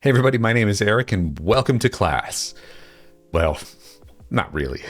Hey everybody, my name is Eric and welcome to class. Well, not really.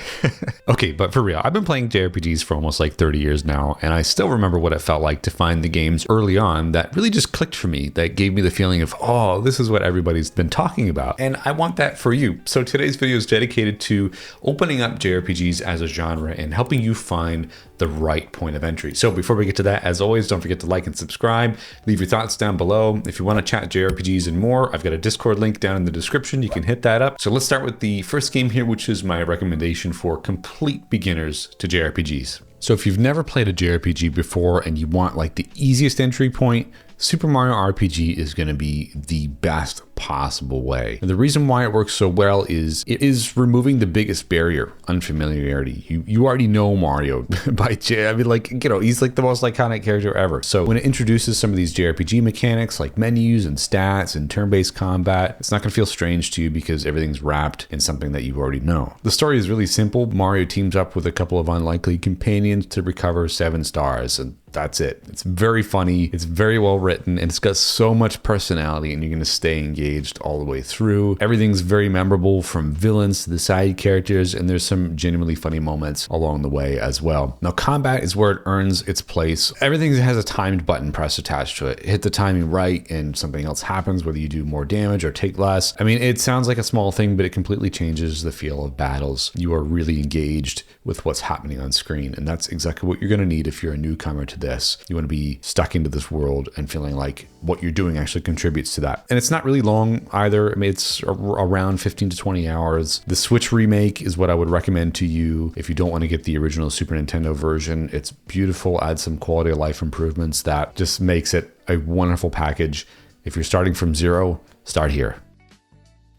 Okay, but for real, I've been playing JRPGs for almost like 30 years now, and I still remember what it felt like to find the games early on that really just clicked for me, that gave me the feeling of, oh, this is what everybody's been talking about. And I want that for you. So today's video is dedicated to opening up JRPGs as a genre and helping you find the right point of entry. So before we get to that, as always, don't forget to like and subscribe. Leave your thoughts down below. If you want to chat JRPGs and more, I've got a Discord link down in the description. You can hit that up. So let's start with the first game here, which is my recommendation for complete beginners to JRPGs. So if you've never played a JRPG before and you want like the easiest entry point, Super Mario RPG is going to be the best possible way. And the reason why it works so well is it is removing the biggest barrier, unfamiliarity. You already know Mario by I mean, like, you know, he's like the most iconic character ever. So when it introduces some of these JRPG mechanics like menus and stats and turn-based combat, it's not going to feel strange to you because everything's wrapped in something that you already know. The story is really simple. Mario teams up with a couple of unlikely companions to recover 7 stars, and that's it. It's very funny, it's very well written, and it's got so much personality, and you're going to stay engaged all the way through. Everything's very memorable, from villains to the side characters, and there's some genuinely funny moments along the way as well. Now, combat is where it earns its place. Everything has a timed button press attached to it. Hit the timing right and something else happens, whether you do more damage or take less. I mean, it sounds like a small thing, but it completely changes the feel of battles. You are really engaged with what's happening on screen, and that's exactly what you're going to need if you're a newcomer to this. You want to be stuck into this world and feeling like what you're doing actually contributes to that. And it's not really long either. I mean, it's around 15 to 20 hours. The Switch remake is what I would recommend to you if you don't want to get the original Super Nintendo version. It's beautiful, adds some quality of life improvements that just makes it a wonderful package. If you're starting from zero, start here.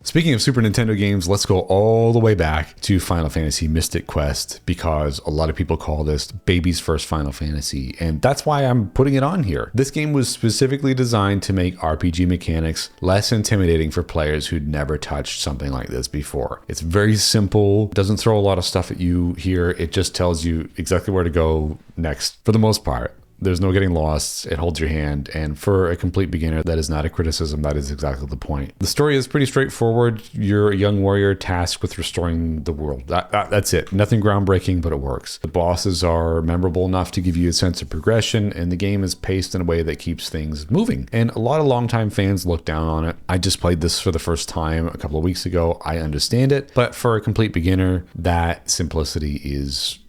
Speaking of Super Nintendo games, let's go all the way back to Final Fantasy Mystic Quest, because a lot of people call this baby's first Final Fantasy, and that's why I'm putting it on here. This game was specifically designed to make RPG mechanics less intimidating for players who'd never touched something like this before. It's very simple, doesn't throw a lot of stuff at you here, it just tells you exactly where to go next for the most part. There's no getting lost, it holds your hand, and for a complete beginner, that is not a criticism, that is exactly the point. The story is pretty straightforward. You're a young warrior tasked with restoring the world. That's it. Nothing groundbreaking, but it works. The bosses are memorable enough to give you a sense of progression, and the game is paced in a way that keeps things moving. And a lot of longtime fans look down on it. I just played this for the first time a couple of weeks ago. I understand it, but for a complete beginner, that simplicity is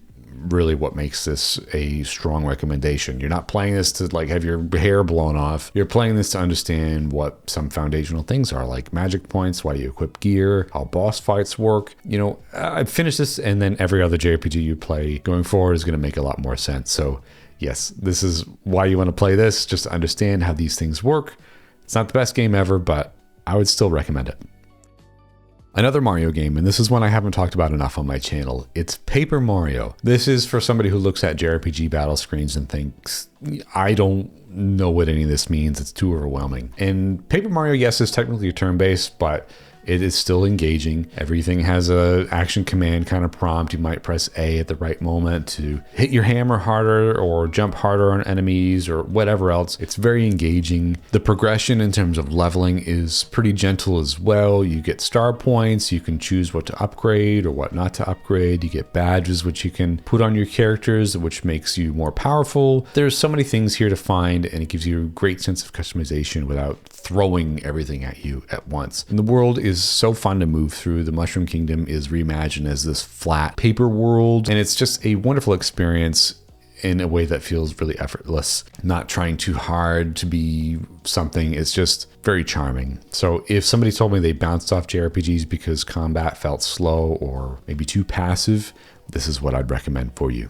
really what makes this a strong recommendation. You're not playing this to like have your hair blown off. You're playing this to understand what some foundational things are, like magic points, why do you equip gear, how boss fights work. You know, I've finished this, and then every other JRPG you play going forward is going to make a lot more sense. So yes, this is why you want to play this, just to understand how these things work. It's not the best game ever, but I would still recommend it. Another Mario game, and this is one I haven't talked about enough on my channel, it's Paper Mario. This is for somebody who looks at JRPG battle screens and thinks, I don't know what any of this means, it's too overwhelming. And Paper Mario, yes, is technically turn-based, but it is still engaging. Everything has a action command kind of prompt. You might press A at the right moment to hit your hammer harder or jump harder on enemies or whatever else. It's very engaging. The progression in terms of leveling is pretty gentle as well. You get star points. You can choose what to upgrade or what not to upgrade. You get badges which you can put on your characters, which makes you more powerful. There's so many things here to find, and it gives you a great sense of customization without throwing everything at you at once. And the world is so fun to move through. The Mushroom Kingdom is reimagined as this flat paper world, and it's just a wonderful experience in a way that feels really effortless, not trying too hard to be something. It's just very charming. So if somebody told me they bounced off JRPGs because combat felt slow or maybe too passive, this is what I'd recommend for you.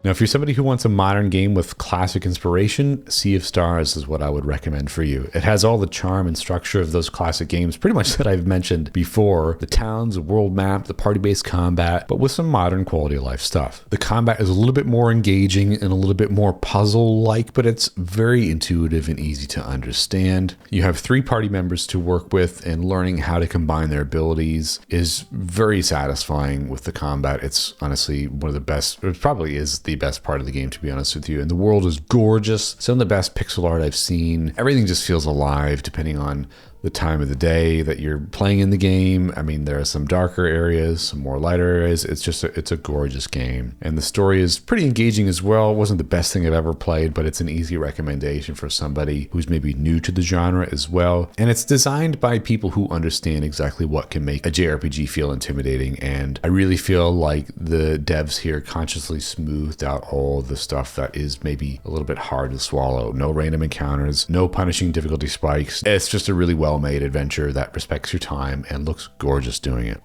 Now, if you're somebody who wants a modern game with classic inspiration, Sea of Stars is what I would recommend for you. It has all the charm and structure of those classic games, pretty much that I've mentioned before. The towns, the world map, the party-based combat, but with some modern quality of life stuff. The combat is a little bit more engaging and a little bit more puzzle-like, but it's very intuitive and easy to understand. You have 3 party members to work with, and learning how to combine their abilities is very satisfying with the combat. It's honestly one of the best, it probably is the best part of the game, to be honest with you. And the world is gorgeous. Some of the best pixel art I've seen. Everything just feels alive depending on the time of the day that you're playing in the game. I mean, there are some darker areas, some more lighter areas. It's a gorgeous game. And the story is pretty engaging as well. It wasn't the best thing I've ever played, but it's an easy recommendation for somebody who's maybe new to the genre as well. And it's designed by people who understand exactly what can make a JRPG feel intimidating. And I really feel like the devs here consciously smoothed out all the stuff that is maybe a little bit hard to swallow. No random encounters, no punishing difficulty spikes. It's just a really well-made adventure that respects your time and looks gorgeous doing it.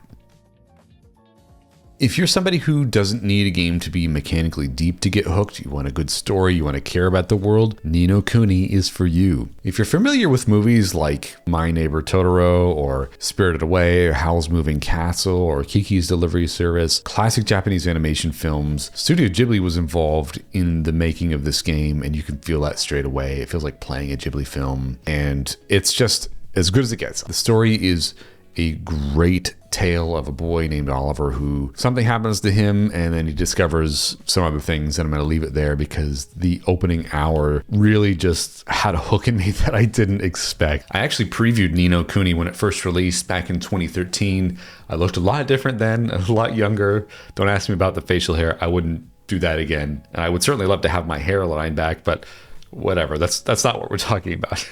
If you're somebody who doesn't need a game to be mechanically deep to get hooked, you want a good story, you want to care about the world, Ni no Kuni is for you. If you're familiar with movies like My Neighbor Totoro or Spirited Away or Howl's Moving Castle or Kiki's Delivery Service, classic Japanese animation films, Studio Ghibli was involved in the making of this game, and you can feel that straight away. It feels like playing a Ghibli film, and it's just as good as it gets. The story is a great tale of a boy named Oliver who something happens to him and then he discovers some other things, and I'm going to leave it there because the opening hour really just had a hook in me that I didn't expect. I actually previewed Ni no Kuni when it first released back in 2013. I looked a lot different then, a lot younger. Don't ask me about the facial hair. I wouldn't do that again. And I would certainly love to have my hairline back, but whatever, that's not what we're talking about.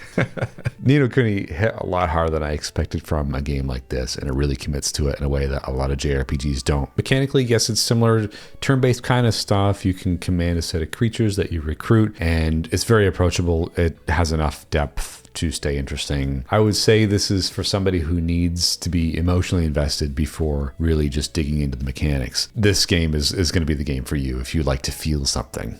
Ni no Kuni hit a lot harder than I expected from a game like this, and it really commits to it in a way that a lot of JRPGs don't. Mechanically, yes, it's similar turn-based kind of stuff. You can command a set of creatures that you recruit, and it's very approachable. It has enough depth to stay interesting. I would say this is for somebody who needs to be emotionally invested before really just digging into the mechanics. This game is going to be the game for you if you like to feel something.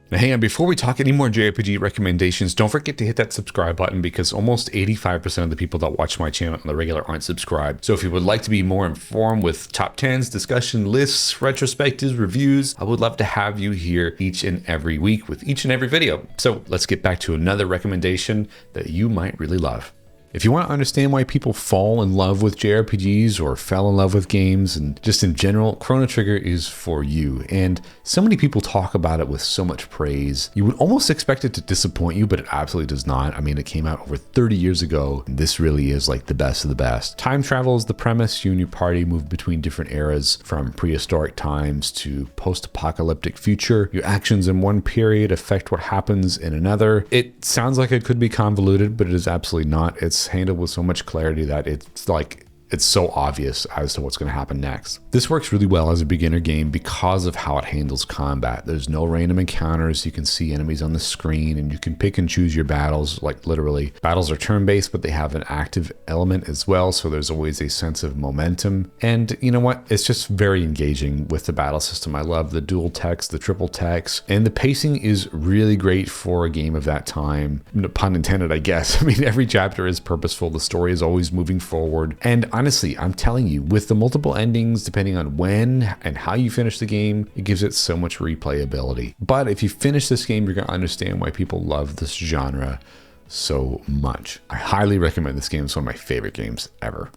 Now hang on, before we talk any more JRPG recommendations, don't forget to hit that subscribe button because almost 85% of the people that watch my channel on the regular aren't subscribed. So if you would like to be more informed with top 10s, discussion lists, retrospectives, reviews, I would love to have you here each and every week with each and every video. So let's get back to another recommendation that you might really love. If you want to understand why people fall in love with JRPGs or fell in love with games and just in general, Chrono Trigger is for you. And so many people talk about it with so much praise. You would almost expect it to disappoint you, but it absolutely does not. I mean, it came out over 30 years ago. And this really is like the best of the best. Time travel is the premise. You and your party move between different eras from prehistoric times to post-apocalyptic future. Your actions in one period affect what happens in another. It sounds like it could be convoluted, but it is absolutely not. It's handled with so much clarity that it's so obvious as to what's going to happen next. This works really well as a beginner game because of how it handles combat. There's no random encounters. You can see enemies on the screen and you can pick and choose your battles. Like literally, battles are turn-based, but they have an active element as well. So there's always a sense of momentum. And you know what? It's just very engaging with the battle system. I love the dual text, the triple text, and the pacing is really great for a game of that time. No pun intended, I guess. I mean, every chapter is purposeful. The story is always moving forward. And honestly, I'm telling you, with the multiple endings, depending on when and how you finish the game, it gives it so much replayability. But if you finish this game, you're going to understand why people love this genre so much. I highly recommend this game. It's one of my favorite games ever.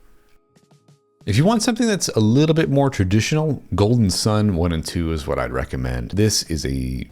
If you want something that's a little bit more traditional, Golden Sun 1 and 2 is what I'd recommend. This is a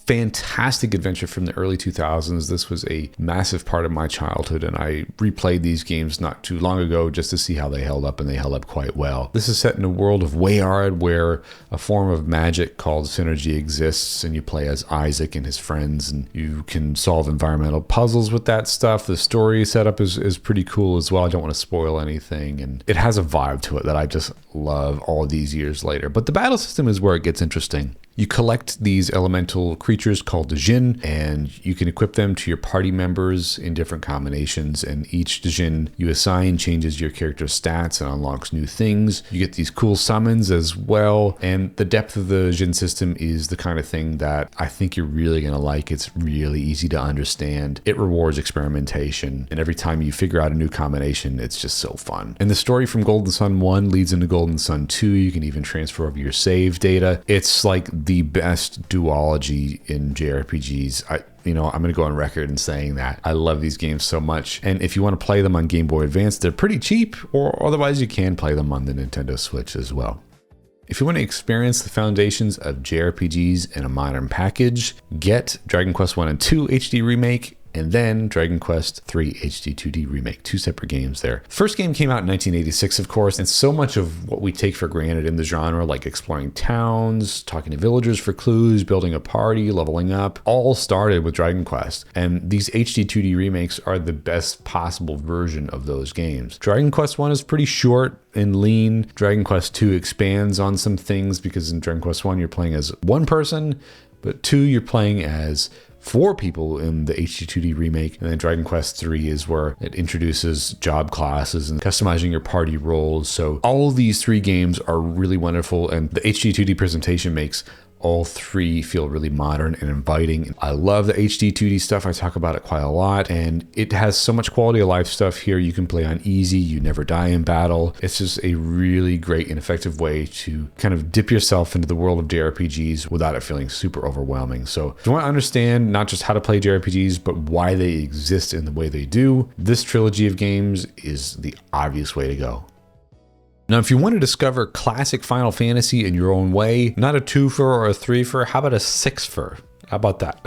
fantastic adventure from the early 2000s. This was a massive part of my childhood, and I replayed these games not too long ago just to see how they held up, and they held up quite well. This is set in a world of Wayard where a form of magic called synergy exists, and you play as Isaac and his friends, and you can solve environmental puzzles with that stuff. The story setup is pretty cool as well. I don't want to spoil anything, and it has a vibe to it that I just love all these years later. But the battle system is where it gets interesting. You collect these elemental creatures called the Djinn, and you can equip them to your party members in different combinations, and each Djinn you assign changes your character's stats and unlocks new things. You get these cool summons as well, and the depth of the Djinn system is the kind of thing that I think you're really going to like. It's really easy to understand. It rewards experimentation, and every time you figure out a new combination, it's just so fun. And the story from Golden Sun 1 leads into Golden Sun 2. You can even transfer over your save data. It's like the best duology in JRPGs. I'm going to go on record in saying that I love these games so much. And if you want to play them on Game Boy Advance, they're pretty cheap, or otherwise you can play them on the Nintendo Switch as well. If you want to experience the foundations of JRPGs in a modern package, get Dragon Quest I and II HD Remake and then Dragon Quest III HD 2D Remake, 2 separate games there. First game came out in 1986, of course, and so much of what we take for granted in the genre, like exploring towns, talking to villagers for clues, building a party, leveling up, all started with Dragon Quest. And these HD 2D remakes are the best possible version of those games. Dragon Quest I is pretty short and lean. Dragon Quest II expands on some things because in Dragon Quest I you're playing as one person, but 2 you're playing as 4 people in the HD2D remake. And then Dragon Quest III is where it introduces job classes and customizing your party roles. So all of these 3 games are really wonderful, and the HD2D presentation makes all 3 feel really modern and inviting. I love the HD 2D stuff. I talk about it quite a lot, and it has so much quality of life stuff here. You can play on easy, you never die in battle. It's just a really great and effective way to kind of dip yourself into the world of JRPGs without it feeling super overwhelming. So if you want to understand not just how to play JRPGs, but why they exist in the way they do, this trilogy of games is the obvious way to go. Now, if you want to discover classic Final Fantasy in your own way, not a 2-fer or a 3-fer, how about a 6-fer? How about that?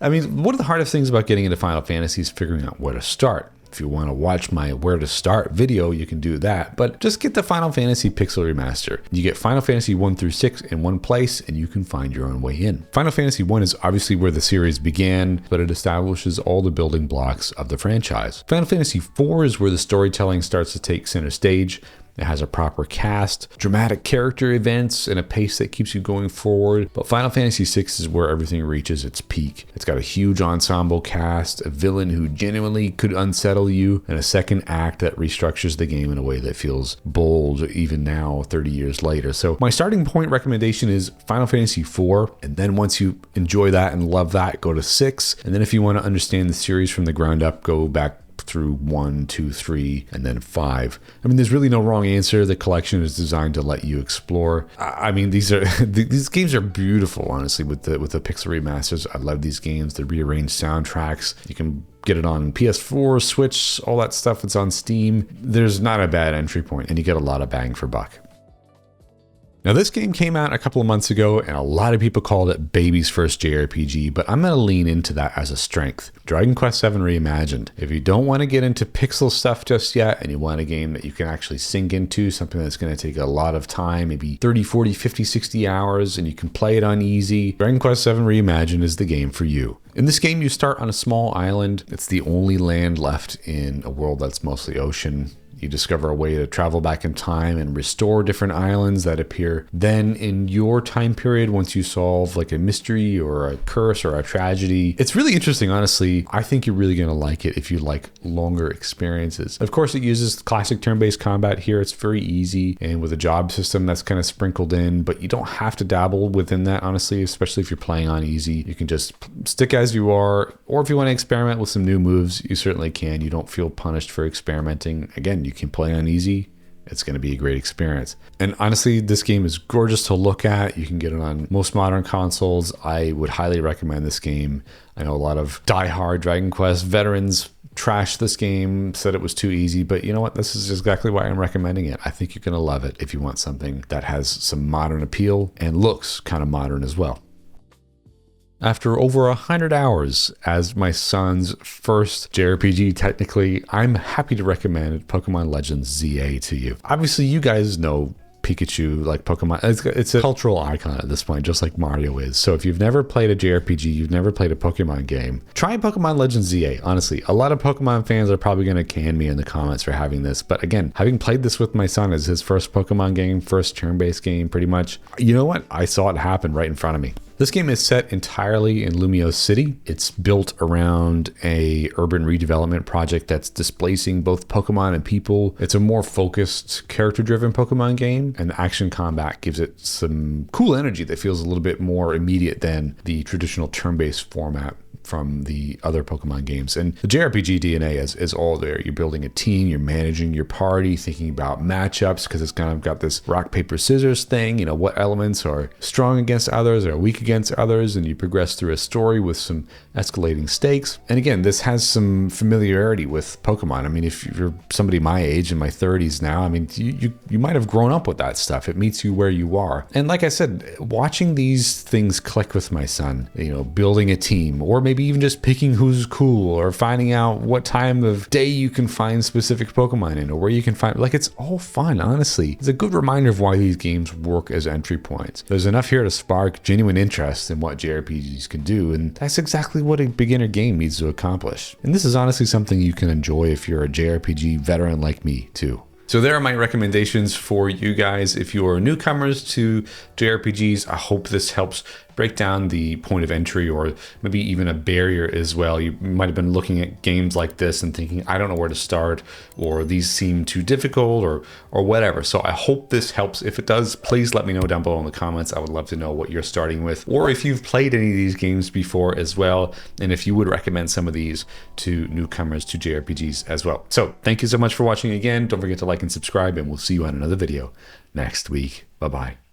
I mean, one of the hardest things about getting into Final Fantasy is figuring out where to start. If you want to watch my Where to Start video, you can do that, but just get the Final Fantasy Pixel Remaster. You get Final Fantasy 1 through 6 in one place, and you can find your own way in. Final Fantasy 1 is obviously where the series began, but it establishes all the building blocks of the franchise. Final Fantasy 4 is where the storytelling starts to take center stage. It has a proper cast, dramatic character events, and a pace that keeps you going forward. But Final Fantasy VI is where everything reaches its peak. It's got a huge ensemble cast, a villain who genuinely could unsettle you, and a second act that restructures the game in a way that feels bold even now, 30 years later. So my starting point recommendation is Final Fantasy IV, and then once you enjoy that and love that, go to 6. And then if you want to understand the series from the ground up, go back through 1, 2, 3, and then 5. I mean, there's really no wrong answer. The collection is designed to let you explore. I mean, these games are beautiful, honestly, with the pixel remasters. I love these games. The rearranged soundtracks. You can get it on PS4, Switch, all that stuff. It's on Steam. There's not a bad entry point, and you get a lot of bang for buck. Now, this game came out a couple of months ago, and a lot of people called it baby's first JRPG, but I'm going to lean into that as a strength. Dragon Quest VII Reimagined. If you don't want to get into pixel stuff just yet, and you want a game that you can actually sink into, something that's going to take a lot of time, maybe 30, 40, 50, 60 hours, and you can play it on easy, Dragon Quest VII Reimagined is the game for you. In this game, you start on a small island. It's the only land left in a world that's mostly ocean. You discover a way to travel back in time and restore different islands that appear then in your time period once you solve like a mystery or a curse or a tragedy. It's really interesting, honestly. I think you're really going to like it if you like longer experiences. Of course, it uses classic turn-based combat here. It's very easy, and with a job system that's kind of sprinkled in, but you don't have to dabble within that, honestly, especially if you're playing on easy. You can just stick as you are, or if you want to experiment with some new moves, you certainly can. You don't feel punished for experimenting. Again, you can play on easy. It's going to be a great experience. And honestly, this game is gorgeous to look at. You can get it on most modern consoles. I would highly recommend this game. I know a lot of die-hard Dragon Quest veterans trashed this game, said it was too easy, but you know what? This is exactly why I'm recommending it. I think you're going to love it if you want something that has some modern appeal and looks kind of modern as well. After over 100 hours as my son's first JRPG, technically, I'm happy to recommend Pokemon Legends ZA to you. Obviously, you guys know Pikachu, like Pokemon. It's a cultural icon at this point, just like Mario is. So if you've never played a JRPG, you've never played a Pokemon game, try Pokemon Legends ZA. Honestly, a lot of Pokemon fans are probably going to can me in the comments for having this. But again, having played this with my son as his first Pokemon game, first turn-based game, pretty much, you know what? I saw it happen right in front of me. This game is set entirely in Lumiose City. It's built around a urban redevelopment project that's displacing both Pokemon and people. It's a more focused, character-driven Pokemon game, and the action combat gives it some cool energy that feels a little bit more immediate than the traditional turn-based format from the other Pokemon games. And the JRPG DNA is all there. You're building a team, you're managing your party, thinking about matchups, because it's kind of got this rock, paper, scissors thing, you know, what elements are strong against others or weak against others, and you progress through a story with some escalating stakes. And again, this has some familiarity with Pokemon. I mean, if you're somebody my age, in my 30s now, I mean, you might have grown up with that stuff. It meets you where you are. And like I said, watching these things click with my son, you know, building a team, or maybe maybe even just picking who's cool, or finding out what time of day you can find specific Pokemon in, or where you can find, like, it's all fun, honestly. It's a good reminder of why these games work as entry points. There's enough here to spark genuine interest in what JRPGs can do, and that's exactly what a beginner game needs to accomplish. And this is honestly something you can enjoy if you're a JRPG veteran like me too. So there are my recommendations for you guys. If you are newcomers to JRPGs, I hope this helps break down the point of entry, or maybe even a barrier as well. You might have been looking at games like this and thinking, I don't know where to start, or these seem too difficult, or whatever. So I hope this helps. If it does, please let me know down below in the comments. I would love to know what you're starting with, or if you've played any of these games before as well, and if you would recommend some of these to newcomers to JRPGs as well. So thank you so much for watching again. Don't forget to like and subscribe, and we'll see you on another video next week. Bye-bye.